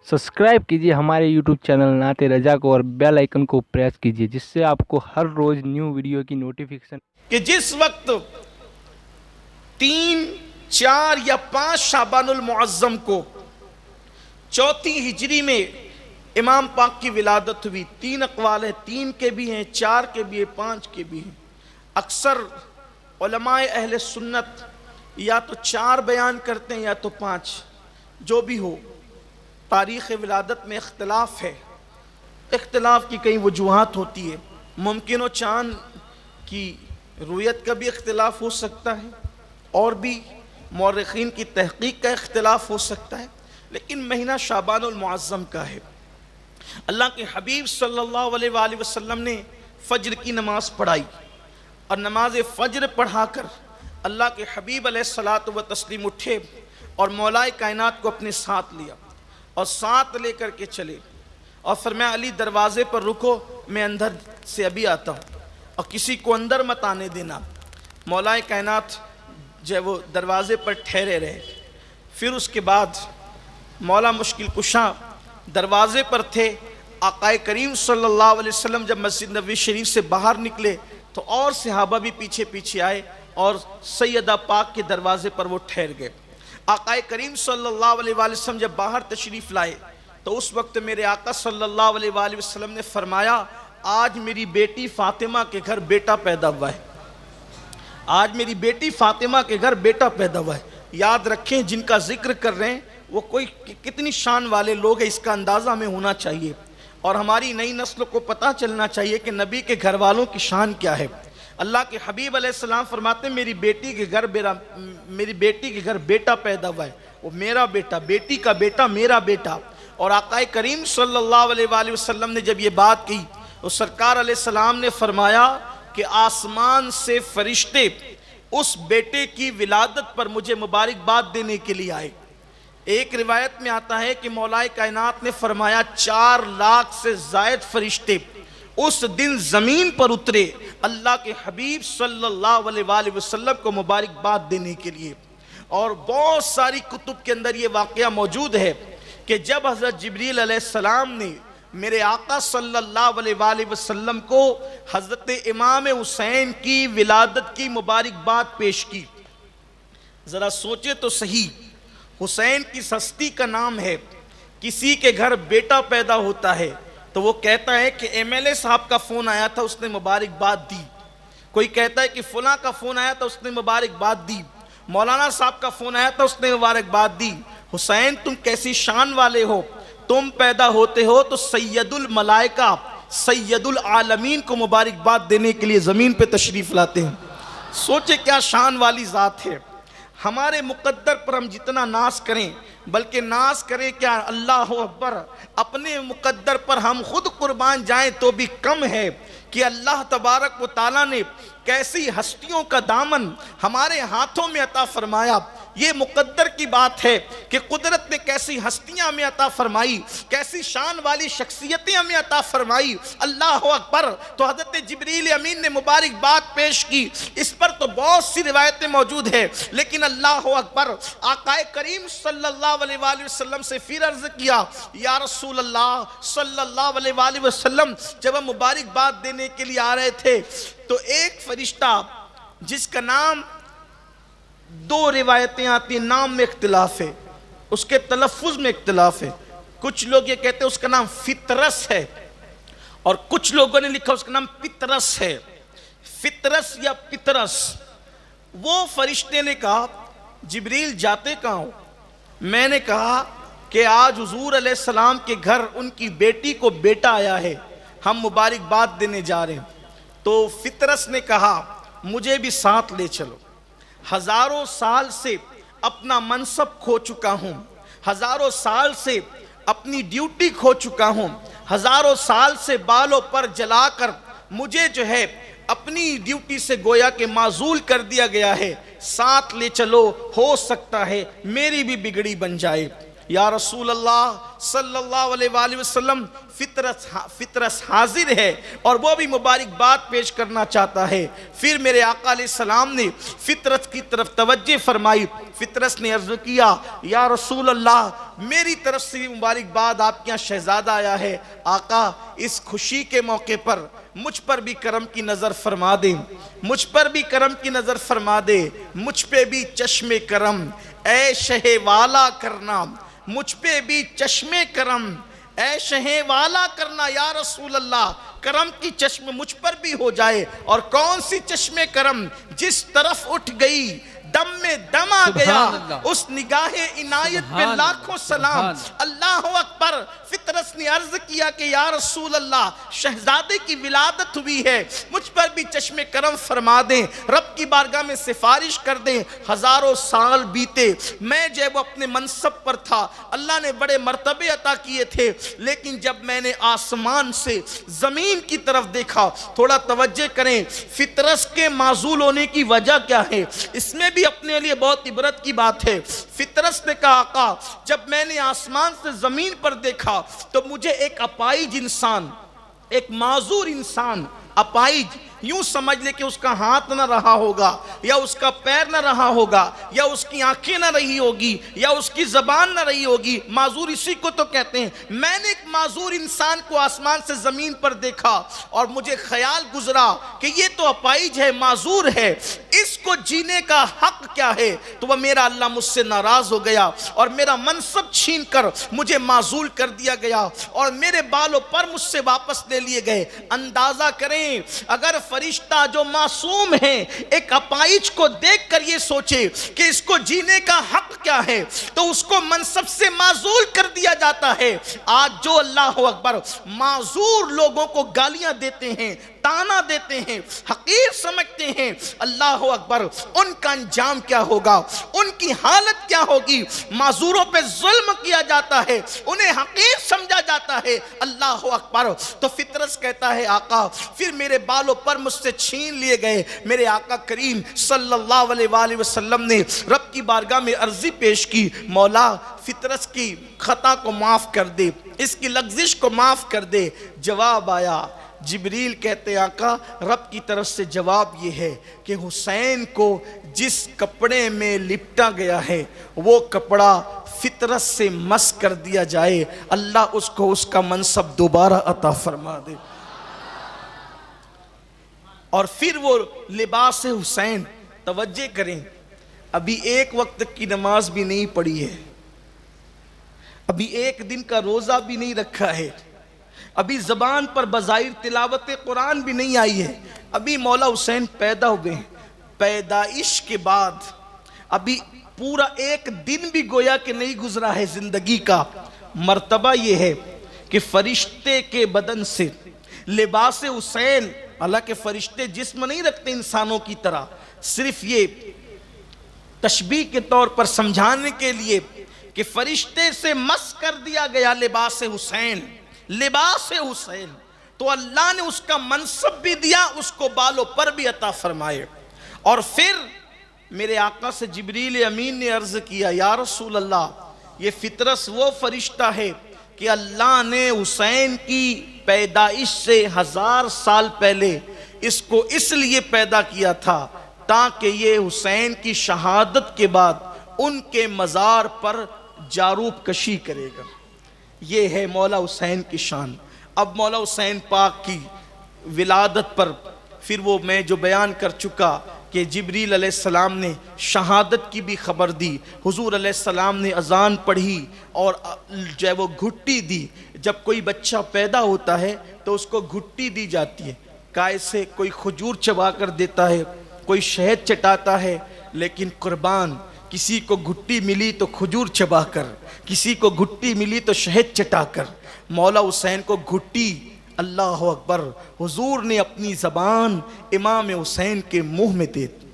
Subscribe कीजिए हमारे YouTube channel नाते रजा को और बेल आइकन को प्रेस कीजिए, जिससे आपको हर रोज न्यू वीडियो की नोटिफिकेशन। कि जिस वक्त 3, 4 या 5 शाबानुल मुअज्जम को चौथी हिजरी में इमाम पाक की विलादत हुई, 3 अक़वाल है, 3 के भी हैं, 4 के भी हैं, 5 के भी हैं। अक्सर उलमाए अहले सुन्नत या तो 4 बयान करते हैं या तो 5, जो भी हो। तारीख़ विलादत में इख्तिलाफ है, इख्तिलाफ की कई वजूहात होती है। मुमकिन हो चाँद की रुयत का भी इख्तिलाफ हो सकता है और भी मौरख़ीन की तहक़ीक़ का इख्तिलाफ हो सकता है, लेकिन महीना शाबानुल मुअज्जम का है। अल्लाह के हबीब सल्लल्लाहु अलैहि वसल्लम ने फ़ज्र की नमाज़ पढ़ाई और नमाज फ़ज्र पढ़ाकर अल्लाह के हबीब अलैहिस्सलातु व तस्लीम उठे और मौलाए कायनात को अपने साथ लिया और साथ लेकर के चले और फरमाया, अली दरवाज़े पर रुको, मैं अंदर से अभी आता हूँ और किसी को अंदर मत आने देना। मौलाए कायनात जो है वो दरवाज़े पर ठहरे रहे। फिर उसके बाद मौला मुश्किल कुशा दरवाज़े पर थे। आक़ाए करीम सल्लल्लाहु अलैहि वसल्लम जब मस्जिद नबवी शरीफ से बाहर निकले तो और सहाबा भी पीछे पीछे आए और सैयदा पाक के दरवाज़े पर वो ठहर गए। आक़ाए करीम सल्लल्लाहु अलैहि वसल्लम जब बाहर तशरीफ़ लाए तो उस वक्त मेरे आका सल्लल्लाहु अलैहि वसल्लम ने फरमाया, आज मेरी बेटी फ़ातिमा के घर बेटा पैदा हुआ है। आज मेरी बेटी फ़ातिमा के घर बेटा पैदा हुआ है। याद रखें, जिनका जिक्र कर रहे हैं वो कोई कितनी शान वाले लोग हैं, इसका अंदाज़ा हमें होना चाहिए और हमारी नई नस्ल को पता चलना चाहिए कि नबी के घर वालों की शान क्या है। अल्लाह के हबीब अलैहिस्सलाम फरमाते हैं, मेरी बेटी के घर बेटा पैदा हुआ है, वो मेरा बेटा, बेटी का बेटा मेरा बेटा। और आक़ाए करीम सल्लल्लाहु अलैहि वसल्लम ने जब ये बात की तो सरकार अलैहिस्सलाम ने फरमाया कि आसमान से फरिश्ते उस बेटे की विलादत पर मुझे मुबारकबाद देने के लिए आए। एक रिवायत में आता है कि मौलाए कायनात ने फरमाया, 4 लाख से ज़ायद फरिश्ते उस दिन ज़मीन पर उतरे अल्लाह के हबीब सल्लल्लाहु अलैहि वसल्लम को मुबारकबाद देने के लिए। और बहुत सारी कुतुब के अंदर ये वाक़या मौजूद है कि जब हज़रत जिब्रील अलैहिस्सलाम ने मेरे आका सल्लल्लाहु अलैहि वसल्लम को हज़रत इमाम हुसैन की विलादत की मुबारकबाद पेश की, ज़रा सोचे तो सही, हुसैन की हस्ती का नाम है। किसी के घर बेटा पैदा होता है तो वो कहता है कि एमएलए साहब का फ़ोन आया था, उसने मुबारकबाद दी। कोई कहता है कि फ़लाँ का फ़ोन आया था, उसने मुबारकबाद दी। मौलाना साहब का फ़ोन आया था, उसने मुबारकबाद दी। हुसैन तुम कैसी शान वाले हो, तुम पैदा होते हो तो सैयदुल मलाइका सैयदुल आलमीन को मुबारकबाद देने के लिए ज़मीन पे तशरीफ़ लाते हैं। सोचे क्या शान वाली ज़ात है। हमारे मुक़द्दर पर हम जितना नाज करें, बल्कि नाज करें क्या, अल्लाह अकबर, अपने मुक़द्दर पर हम खुद कुर्बान जाएं तो भी कम है कि अल्लाह तबारक व तआला ने कैसी हस्तियों का दामन हमारे हाथों में अता फरमाया। ये मुक़द्दर की बात है कि कुदरत ने कैसी हस्तियां हमें अता फरमाई, कैसी शान वाली शख्सियतें हमें अता फरमाई। अल्लाह अकबर। तो हज़रत जिब्रील अमीन ने मुबारकबाद पेश की। इस पर तो बहुत सी रिवायतें मौजूद है, लेकिन अल्लाह अकबर, आक़ाए करीम सल्लल्लाहु अलैहि वसल्लम से फिर अर्ज़ किया, या रसूल अल्लाह सल्लल्लाहु अलैहि वसल्लम, जब हम मुबारकबाद देने के लिए आ रहे थे तो एक फरिश्ता जिसका नाम, 2 रिवायतें आती हैं, नाम में इख्तिलाफ है, उसके तलफ़ुज़ में इख्तिलाफ है। कुछ लोग ये कहते हैं उसका नाम फितरस है और कुछ लोगों ने लिखा उसका नाम पितरस है। फितरस या पितरस। वो फरिश्ते ने कहा, जिब्रील जाते कहाँ हो? मैंने कहा कि आज हुज़ूर अलैहिस्सलाम के घर उनकी बेटी को बेटा आया है, हम मुबारकबाद देने जा रहे हैं। तो फितरस ने कहा, मुझे भी साथ ले चलो। हज़ारों साल से अपना मनसब खो चुका हूँ, हज़ारों साल से अपनी ड्यूटी खो चुका हूँ, हज़ारों साल से बालों पर जलाकर मुझे जो है अपनी ड्यूटी से गोया के माजूल कर दिया गया है। साथ ले चलो, हो सकता है मेरी भी बिगड़ी बन जाए। या रसूल अल्लाह सल्लल्लाहु अलैहि वसल्लम फितरस हाजिर है और वो भी मुबारकबाद पेश करना चाहता है। फिर मेरे आका अलैहिस्सलाम ने फितरत की तरफ तवज्जो फरमाई। फितरस ने अर्ज किया, या रसूल अल्लाह मेरी तरफ से भी मुबारकबाद, आपके यहाँ शहजादा आया है। आका इस खुशी के मौके पर मुझ पर भी करम की नज़र फरमा दे, मुझ पर भी करम की नज़र फरमा दे, मुझ पे भी चश्मे करम ऐ शहे वाला करना, मुझ पे भी चश्मे करम ऐ शहे वाला करना। या रसूल अल्लाह करम की चश्म मुझ पर भी हो जाए। और कौन सी चश्मे करम, जिस तरफ उठ गई दम में दम आ गया, उस निगाहे इनायत पे लाखों सलाम। अल्लाह अकबर। फितरस ने अर्ज किया कि या रसूल अल्लाह शहजादे की विलादत हुई है, मुझ पर भी चश्मे करम फरमा दें, रब की बारगाह में सिफारिश कर दें। हजारों साल बीते, मैं जब अपने मनसब पर था, अल्लाह ने बड़े मर्तबे अता किए थे, लेकिन जब मैंने आसमान से जमीन की तरफ देखा, थोड़ा तवज्जो करें, फितरस के माजूल होने की वजह क्या है, इसमें भी अपने लिए बहुत इबरत की बात है। फितरस ने कहा, आका जब मैंने आसमान से जमीन पर देखा तो मुझे एक अपाइज इंसान, एक माजूर इंसान, अपाइज यूं समझ ले कि उसका हाथ ना रहा होगा, या उसका पैर ना रहा होगा, या उसकी आंखें ना रही होगी, या उसकी जबान ना रही होगी। माजूर इसी को तो कहते हैं। मैंने एक माजूर इंसान को आसमान से जमीन पर देखा और मुझे ख्याल गुजरा कि ये तो अपाइज है, माजूर है, इसको जीने का हक क्या है। तो वह मेरा अल्लाह मुझसे नाराज हो गया और मेरा मनसब छीन कर मुझे माजूल कर दिया गया और मेरे बालों पर मुझसे वापस ले लिए गए। अंदाजा करें, अगर फरिश्ता जो मासूम है एक अपाइज को देखकर ये सोचे कि इसको जीने का हक क्या है, तो उसको मनसब से माजूल कर दिया जाता है। आज जो अल्लाह अकबर माजूर लोगों को गालियां देते हैं, ताना देते हैं, हकीर समझते हैं, अल्लाह अकबर उनका अंजाम क्या होगा, उनकी हालत क्या होगी। माजूरों पे जुल्म किया जाता है, उन्हें हकीर समझा जाता है, अल्लाह अकबर। तो फितरस कहता है, आका फिर मेरे बालों पर मुझसे छीन लिए गए। मेरे आका करीम सल्लल्लाहु अलैहि वसल्लम ने रब की बारगाह में अर्जी पेश की, मौला फितरस की खता को माफ कर दे, इसकी लग्जिश को माफ कर दे। जवाब आया, जिब्रील कहते आका रब की तरफ से जवाब ये है कि हुसैन को जिस कपड़े में लिपटा गया है वो कपड़ा फितरत से मस कर दिया जाए, अल्लाह उसको उसका मनसब दोबारा अता फरमा दे। और फिर वो लिबास हुसैन, तवज्जो करें, अभी एक वक्त की नमाज भी नहीं पढ़ी है, अभी एक दिन का रोजा भी नहीं रखा है, अभी जबान पर बज़ाहिर तिलावत कुरान भी नहीं आई है, अभी मौला हुसैन पैदा हुए। पैदाइश के बाद अभी पूरा एक दिन भी गोया कि नहीं गुजरा है जिंदगी का। मर्तबा ये है कि फरिश्ते के बदन से लिबास हुसैन, हालांकि फरिश्ते जिस्म नहीं रखते इंसानों की तरह, सिर्फ ये तशबीह के तौर पर समझाने के लिए कि फरिश्ते से मस कर दिया गया लिबास हुसैन, लिबास हुसैन, तो अल्लाह ने उसका मनसब भी दिया, उसको बालों पर भी अता फरमाए। और फिर मेरे आका से जिब्रील अमीन ने अर्ज किया, या रसूल अल्लाह ये फितरस वो फरिश्ता है कि अल्लाह ने हुसैन की पैदाइश से 1000 साल पहले इसको इसलिए पैदा किया था ताकि ये हुसैन की शहादत के बाद उनके मज़ार पर जारूब कशी करेगा। ये है मौला हुसैन की शान। अब मौला हुसैन पाक की विलादत पर फिर वो मैं जो बयान कर चुका कि जिब्रील अलैहिस्सलाम ने शहादत की भी खबर दी, हुजूर अलैहिस्सलाम ने अजान पढ़ी और जो है वो घुट्टी दी। जब कोई बच्चा पैदा होता है तो उसको घुट्टी दी जाती है, काय से कोई खजूर चबा कर देता है, कोई शहद चटाता है, लेकिन कुर्बान किसी को घुट्टी मिली तो खजूर चबा कर, किसी को घुट्टी मिली तो शहद चटाकर, मौला हुसैन को घुट्टी, अल्लाह अकबर, हुजूर ने अपनी ज़बान इमाम हुसैन के मुंह में दे दी।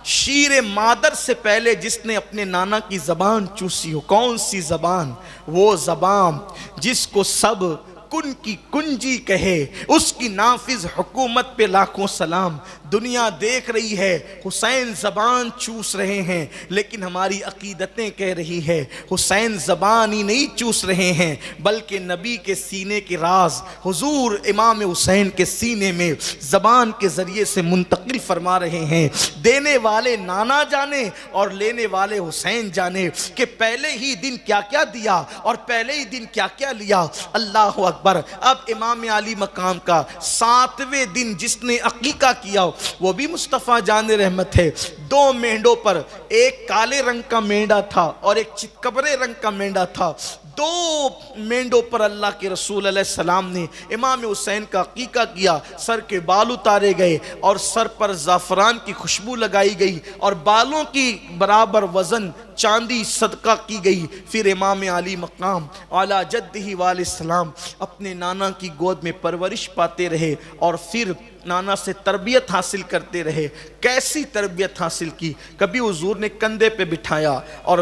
शीर मादर से पहले जिसने अपने नाना की ज़बान चूसी हो, कौन सी ज़बान, वो ज़बान जिसको सब कुन की कुंजी कहे, उसकी नाफिज हुकूमत पे लाखों सलाम। दुनिया देख रही है हुसैन ज़बान चूस रहे हैं, लेकिन हमारी अकीदतें कह रही है हुसैन ज़बान ही नहीं चूस रहे हैं, बल्कि नबी के सीने के राज हुजूर इमाम हुसैन के सीने में ज़बान के ज़रिए से मुंतकिल फरमा रहे हैं। देने वाले नाना जाने और लेने वाले हुसैन जाने कि पहले ही दिन क्या क्या दिया और पहले ही दिन क्या क्या लिया। अल्लाह अकबर। अब इमाम अली मकाम का 7वें दिन जिसने अकीका किया वो भी मुस्तफ़ा जान रहमत है। 2 मेंढों पर, एक काले रंग का मेंढा था और एक चितकबरे रंग का मेंढा था। 2 मेंढों पर अल्लाह के रसूल अलैहिस्सलाम ने इमाम हुसैन का अकीका किया। सर के बाल उतारे गए और सर पर ज़ाफ़रान की खुशबू लगाई गई और बालों की बराबर वज़न चांदी सदका की गई। फिर इमाम अली मकाम आला जद्दिही वालैहिस्सलाम अपने नाना की गोद में परवरिश पाते रहे और फिर नाना से तरबियत हासिल करते रहे। कैसी तरबियत हासिल की? कभी हुजूर ने कंधे पे बिठाया और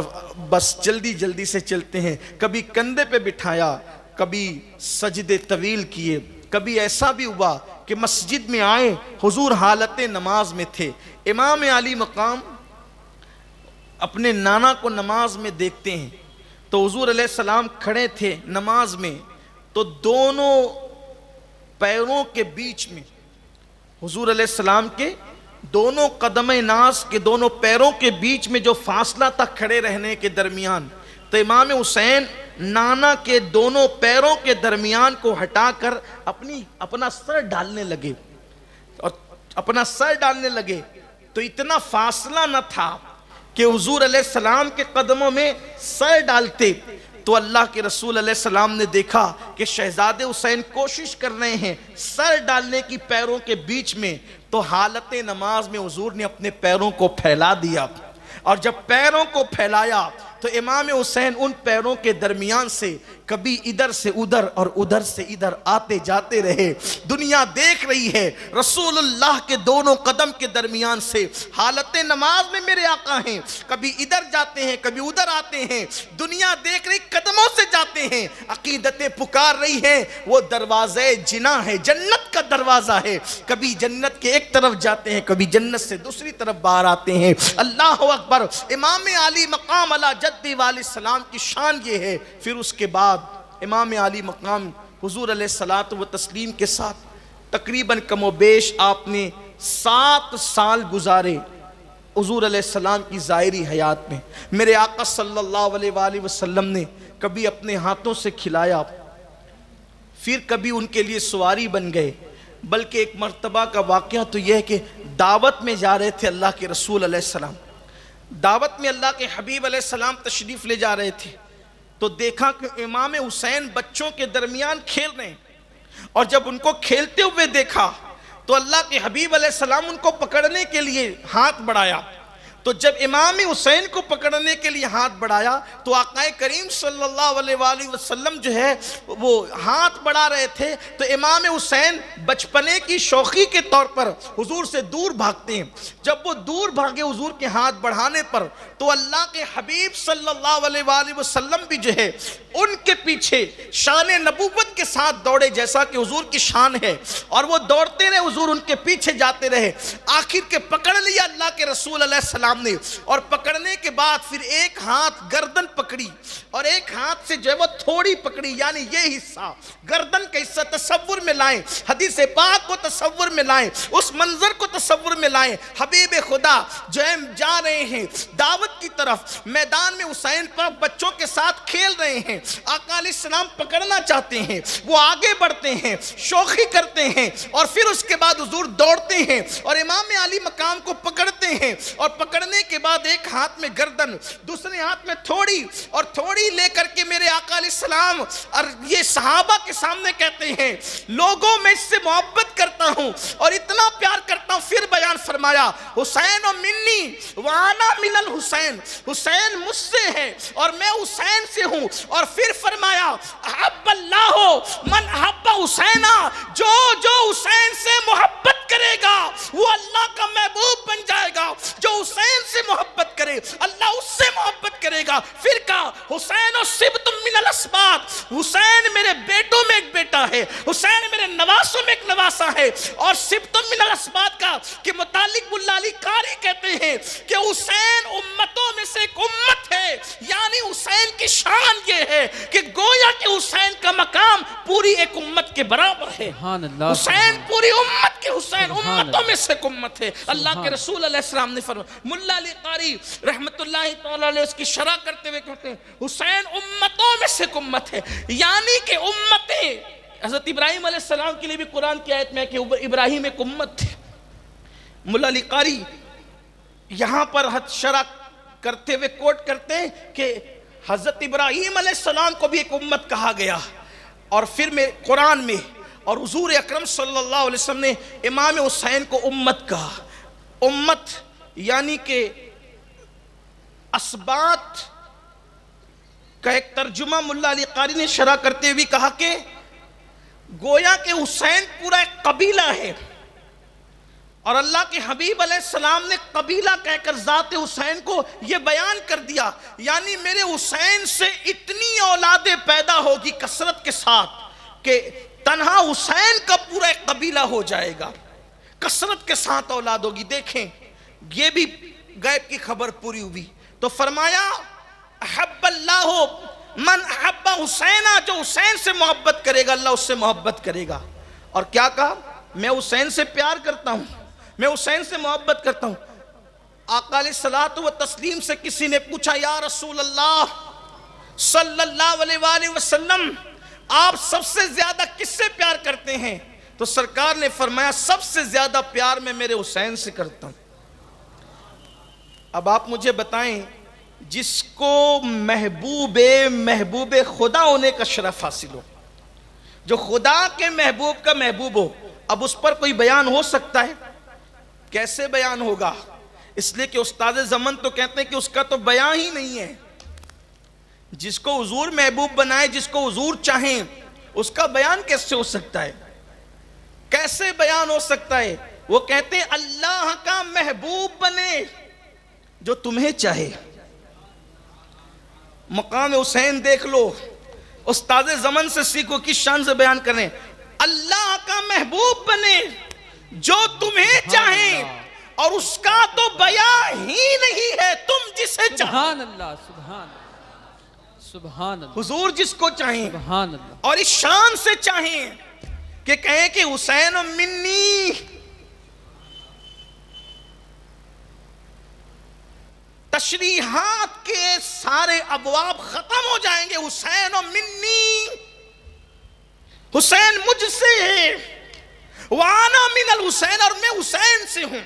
बस जल्दी जल्दी से चलते हैं, कभी कंधे पे बिठाया, कभी सजदे तवील किए। कभी ऐसा भी हुआ कि मस्जिद में आए, हुजूर हालत नमाज में थे। इमाम अली मकाम अपने नाना को नमाज में देखते हैं तो हुजूर अलैहिस्सलाम खड़े थे नमाज में, तो दोनों पैरों के बीच में, हुजूर अलैहिस्सलाम के दोनों कदम नास के दोनों पैरों के बीच में जो फासला था खड़े रहने के दरमियान, तो इमाम हुसैन नाना के दोनों पैरों के दरमियान को हटाकर अपना सर डालने लगे और अपना सर डालने लगे। तो इतना फासला न था कि हुजूर अलैहिस्सलाम के कदमों में सर डालते। तो अल्लाह के रसूल अलैहिस्सलाम ने देखा कि शहजादे हुसैन कोशिश कर रहे हैं सर डालने की पैरों के बीच में, तो हालत नमाज में हुजूर ने अपने पैरों को फैला दिया और जब पैरों को फैलाया तो इमाम हुसैन उन पैरों के दरमियान से कभी इधर से उधर और उधर से इधर आते जाते रहे। दुनिया देख रही है रसूलुल्लाह के दोनों कदम के दरमियान से हालत नमाज में मेरे आका हैं, कभी इधर जाते हैं कभी उधर आते हैं। दुनिया देख रही, कदमों से जाते हैं, अकीदतें पुकार रही है। वो दरवाज़े जिना है, जन्नत का दरवाज़ा है, कभी जन्नत के एक तरफ जाते हैं कभी जन्नत से दूसरी तरफ बाहर आते हैं। अल्लाह अकबर। इमाम अली मकाम अला जद्दी वालैहिस्सलाम की शान ये है। फिर उसके बाद इमाम अली मकाम हुजूर अलैहिस्सलातु व तस्लीम के साथ तकरीबन कमोबेश आपने 7 साल गुजारे हुजूर अलैहिस्सलाम की ज़ाहिरी हयात में। मेरे आका सल्लल्लाहु अलैहि वसल्लम ने कभी अपने हाथों से खिलाया, फिर कभी उनके लिए सवारी बन गए। बल्कि एक मर्तबा का वाक़या तो यह है कि दावत में जा रहे थे अल्लाह के रसूल अलैहिस्सलाम, दावत में अल्लाह के हबीब अलैहिस्सलाम तशरीफ़ ले जा रहे थे, तो देखा कि इमाम हुसैन बच्चों के दरमियान खेल रहे हैं और जब उनको खेलते हुए देखा तो अल्लाह के हबीब अलैहिस्सलाम उनको पकड़ने के लिए हाथ बढ़ाया। तो जब इमाम हुसैन को पकड़ने के लिए हाथ बढ़ाया तो आक़ाए करीम सल्लल्लाहु अलैहि वसल्लम जो है वो हाथ बढ़ा रहे थे, तो इमाम हुसैन बचपने की शौक़ी के तौर पर हुजूर से दूर भागते हैं। जब वो दूर भागे हुजूर के हाथ बढ़ाने पर, तो अल्लाह के हबीब सल्लल्लाहु अलैहि वसल्लम भी जो है उनके पीछे शान नबूवत के साथ दौड़े, जैसा कि हुजूर की शान है, और वो दौड़ते रहे, हुजूर उनके पीछे जाते रहे। आखिर के पकड़ लिया अल्लाह के रसूल अलैहिस्सलाम ने, और पकड़ने के बाद फिर एक हाथ गर्दन पकड़ी और एक हाथ से जो है वो थोड़ी पकड़ी, यानी ये हिस्सा गर्दन का हिस्सा तसव्वुर में लाएं, हदीस पाक को तसव्वुर में लाएं, उस मंजर को तसव्वुर में लाएं। हबीब खुदा जो है जा रहे हैं दावत की तरफ, मैदान में हुसैन पर बच्चों के साथ खेल रहे हैं, आका अलैहिस्सलाम पकड़ना चाहते हैं, वो आगे बढ़ते हैं, शौखी करते हैं, और फिर उसके बाद हुजूर दौड़ते हैं और इमाम अली मकाम को पकड़ते हैं, और पकड़ने के बाद एक हाथ में गर्दन, दूसरे हाथ में थोड़ी, और थोड़ी लेकर के मेरे आका अलैहिस्सलाम और ये सहाबा के सामने कहते हैं, लोगों में इससे मोहब्बत करता हूं और इतना प्यार करता हूं। फिर बयान फरमाया, हुसैन और मिन्नी वाना मिनल हुसैन, हुसैन मुझसे है और मैं हुसैन से हूं। और फिर फरमाया, अहब्बल्लाहु मन अहब्बा हुसैना, जो जो हुसैन से मोहब्बत करेगा वो अल्लाह का महबूब बन जाएगा, जो हुसैन से मोहब्बत करे अल्लाह उससे मोहब्बत करेगा। फिर कहा, हुसैन और सिब्तुम मिनल अस्बात, हुसैन मेरे बेटों में एक बेटा है, हुसैन मेरे नवासों में एक नवासा है। और सिब्तुम मिनल अस्बात का के मुतालिक मुल्ला अली कारी कहते हैं कि हुसैन उम्मतों में से एक उम्मत है, यानी हुसैन की शान ये है कि गोया कि हुसैन का मकाम पूरी एक उम्मत के बराबर है। हुसैन पूरी उम्मत के, हुसैन उम्मतों में से एक उम्मत है। अल्लाह के रसूल अलैहिस्सलाम ने फरमाया, मुल्ला अली कारी रहमतुल्लाहि तआला अलैह उसकी शरह करते हुए कहते हैं हुसैन उम्मतों में से एक उम्मत है, यानी कि उम्मतें हज़रत इब्राहिम अलैहिस्सलाम के लिए भी कुरान की आयत में कि इब्राहिम एक उम्मत थे। मुल्ला अली कारी यहां पर हद शरह करते हुए कोट करते हैं कि हज़रत इब्राहिम अलैहिस्सलाम को भी एक उम्मत कहा गया, और फिर में कुरान में और हुजूर अकरम सल्लल्लाहु अलैहि वसल्लम ने इमाम हुसैन को उम्मत कहा। उम्मत यानी कि असबात का एक तर्जुमा मुल्ला अली कारी ने शरह करते हुए कहा कि गोया के हुसैन पूरा एक कबीला है, और अल्लाह के हबीब अलैहिस्सलाम ने कबीला कहकर ज़ात हुसैन को यह बयान कर दिया, यानी मेरे हुसैन से इतनी औलादे पैदा होगी कसरत के साथ कि तन्हा हुसैन का पूरा एक कबीला हो जाएगा, कसरत के साथ औलाद होगी। देखें ये भी गैब की खबर पूरी हुई। तो फरमाया अहब्बल्लाहु मन अहब्बा हुसैना, जो हुसैन से मोहब्बत करेगा अल्लाह उससे मोहब्बत करेगा। और क्या कहा, मैं हुसैन से प्यार करता हूं, मैं हुसैन से मोहब्बत करता हूं। आका अलैहिस्सलातु व तस्लीम से किसी ने पूछा, या रसूल अल्लाह सल्लल्लाहु अलैहि वसल्लम आप सबसे ज्यादा किससे प्यार करते हैं? तो सरकार ने फरमाया सबसे ज्यादा प्यार मैं मेरे हुसैन से करता हूं। अब आप मुझे बताएं, जिसको महबूबे खुदा होने का शरफ हासिल हो, जो खुदा के महबूब का महबूब हो, अब उस पर कोई बयान हो सकता है? कैसे बयान होगा? इसलिए कि उस्ताद ज़मन तो कहते हैं कि उसका तो बयान ही नहीं है। जिसको हुजूर महबूब बनाए, जिसको हुजूर चाहें, उसका बयान कैसे हो सकता है? कैसे बयान हो सकता है? वो कहते हैं अल्लाह का महबूब बने जो तुम्हें चाहे। मकाम हुसैन देख लो, उस्ताद ज़मन से सीखो, किस शान से बयान करें। अल्लाह का महबूब बने जो तुम्हें चाहे, और उसका तो बयान ही नहीं है, तुम जिसे चाहो। सुभान अल्लाह, सुभान सुभान अल्लाह, हुजूर जिसको चाहें सुभान अल्लाह, और इस शान से चाहें कि कहें कि हुसैन मिन्नी, तशरीहात के सारे अबवाब खत्म हो जाएंगे। हुसैन और मिन्नी, हुसैन मुझसे है, वाना मिनल हुसैन, और मैं हुसैन से हूं।